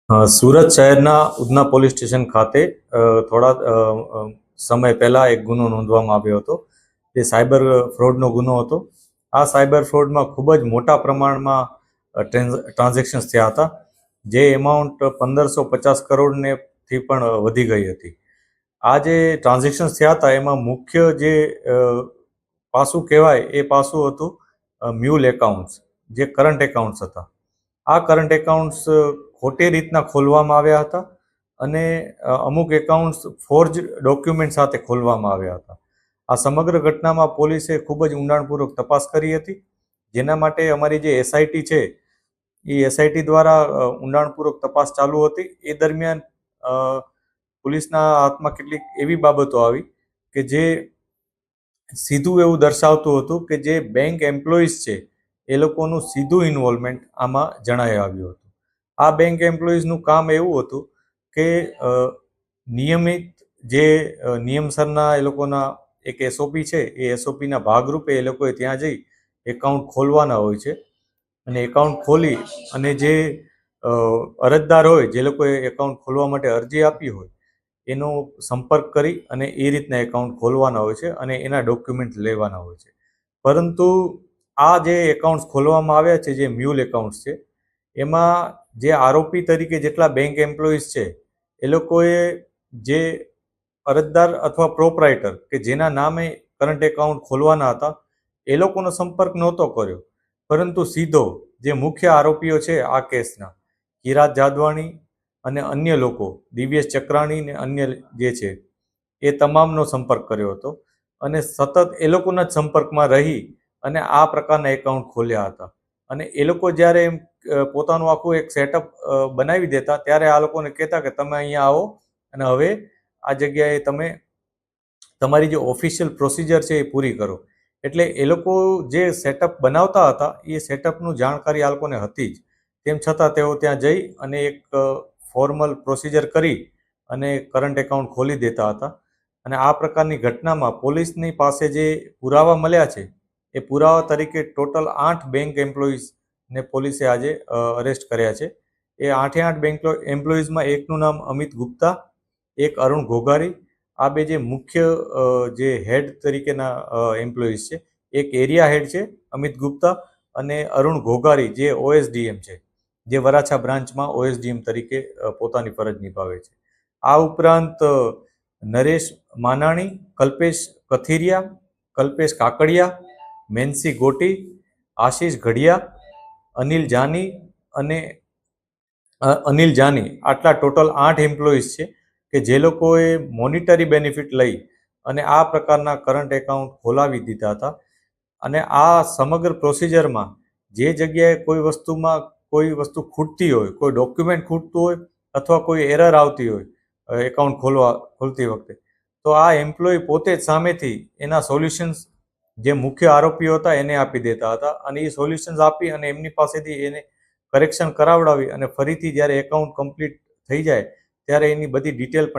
સુરત શહેરના Udhna police station ખાતે થોડા સમય પહેલા એક ગુનો નોંધવામાં આવ્યો હતો. જે સાયબર ફ્રોડનો ગુનો હતો. આ સાયબર ફ્રોડમાં ખૂબ જ મોટા પ્રમાણમાં ટ્રાન્ઝેક્શન્સ થયા હતા, જે એમાઉન્ટ 1550 કરોડને થી પણ વધી ગઈ હતી. આ જે ટ્રાન્ઝેક્શન્સ થયા હતા એમાં મુખ્ય જે પાસું કહેવાય એ પાસું હતું મ્યુલ એકાઉન્ટ્સ, જે કરંટ એકાઉન્ટ્સ હતા. આ કરંટ એકાઉન્ટ્સ ખોટી રીતના ખોલવામાં આવ્યા હતા અને અમુક એકાઉન્ટ્સ ફોર્જ ડોક્યુમેન્ટ સાથે ખોલવામાં આવ્યા હતા. આ સમગ્ર ઘટનામાં પોલીસે ખૂબ જ ઊંડાણપૂર્વક તપાસ કરી હતી, જેના માટે અમારી જે એસઆઈટી છે એ એસઆઈટી દ્વારા ઊંડાણપૂર્વક તપાસ ચાલુ હતી. એ દરમિયાન પોલીસના હાથમાં કેટલીક એવી બાબતો આવી કે જે સીધું એવું દર્શાવતું હતું કે જે બેંક એમ્પ્લોઈઝ છે એ લોકોનું સીધું ઇન્વોલ્વમેન્ટ આમાં જણાઈ આવ્યું હતું. આ બેંક એમ્પ્લોઈઝનું કામ એવું હતું કે નિયમિત જે નિયમસરના એ લોકોના એક એસઓપી છે, એ એસઓપીના ભાગરૂપે એ લોકોએ ત્યાં જઈ એકાઉન્ટ ખોલવાના હોય છે અને એકાઉન્ટ ખોલી અને જે અરજદાર હોય, જે લોકોએ એકાઉન્ટ ખોલવા માટે અરજી આપી હોય, એનો સંપર્ક કરી અને એ રીતના એકાઉન્ટ ખોલવાના હોય છે અને એના ડોક્યુમેન્ટ લેવાના હોય છે. પરંતુ આ જે એકાઉન્ટ્સ ખોલવામાં આવ્યા છે, જે મ્યુલ એકાઉન્ટ્સ છે, એમાં જે આરોપી તરીકે જેટલા બેંક એમ્પ્લોઈઝ છે એ લોકોએ જે અરજદાર અથવા પ્રોપરાઇટર કે જેના નામે કરંટ એકાઉન્ટ ખોલવાના હતા એ લોકોનો સંપર્ક નહોતો કર્યો, પરંતુ સીધો જે મુખ્ય આરોપીઓ છે આ કેસના, કિરાત જાદવાણી અને અન્ય લોકો, દિવ્યેશ ચક્રાણી ને અન્ય જે છે એ તમામનો સંપર્ક કર્યો હતો અને સતત એ લોકોના જ સંપર્કમાં રહી અને આ પ્રકારના એકાઉન્ટ ખોલ્યા હતા. અને એ લોકો જ્યારે એમ પોતાનું આખું એક સેટઅપ બનાવી દેતા ત્યારે આ લોકોને કહેતા કે તમે અહીંયા આવો અને હવે આ જગ્યાએ તમે તમારી જે ઓફિશિયલ પ્રોસિજર છે એ પૂરી કરો. એટલે એ લોકો જે સેટઅપ બનાવતા હતા એ સેટઅપનું જાણકારી આ લોકોને હતી જ. તેમ છતાં તેઓ ત્યાં જઈ અને એક ફોર્મલ પ્રોસિજર કરી અને કરંટ એકાઉન્ટ ખોલી દેતા હતા. અને આ પ્રકારની ઘટનામાં પોલીસની પાસે જે પુરાવા મળ્યા છે એ પુરાવા તરીકે ટોટલ 8 બેંક એમ્પ્લોઈઝને પોલીસે આજે અરેસ્ટ કર્યા છે. એ 8 બેંક એમ્પ્લોઈઝમાં એકનું નામ અમિત ગુપ્તા, એક અરુણ ઘોઘારી. આ બે જે મુખ્ય જે હેડ તરીકેના એમ્પ્લોઈઝ છે, એક એરિયા હેડ છે અમિત ગુપ્તા અને અરુણ ઘોઘારી જે ઓએસડીએમ છે, જે વરાછા બ્રાન્ચમાં ઓએસડીએમ તરીકે પોતાની ફરજ નિભાવે છે. આ ઉપરાંત નરેશ માનાણી, કલ્પેશ કથિરિયા, કલ્પેશ કાકડિયા, મેન્સી ગોટી, આશીષ ઘડિયા, અનિલ જાની અને અનિલ જાની, આટલા ટોટલ 8 એમ્પ્લોઈઝ છે કે જે લોકોએ મોનિટરી બેનિફિટ લઈ અને આ પ્રકારના કરંટ એકાઉન્ટ ખોલાવી દીધા હતા. અને આ સમગ્ર પ્રોસિજરમાં જે જગ્યાએ કોઈ વસ્તુ ખૂટતી હોય, કોઈ ડોક્યુમેન્ટ ખૂટતું હોય અથવા કોઈ એરર આવતી હોય એકાઉન્ટ ખોલતી વખતે, તો આ એમ્પ્લોય પોતે જ સામેથી એના સોલ્યુશન્સ જે મુખ્ય આરોપીઓ હતા એને આપી દેતા હતા અને એ સોલ્યુશન્સ આપી અને એમની પાસેથી એને કરેક્શન કરાવડાવી અને ફરીથી જ્યારે એકાઉન્ટ કમ્પ્લીટ થઈ જાય ત્યારે એની બધી ડિટેલ પણ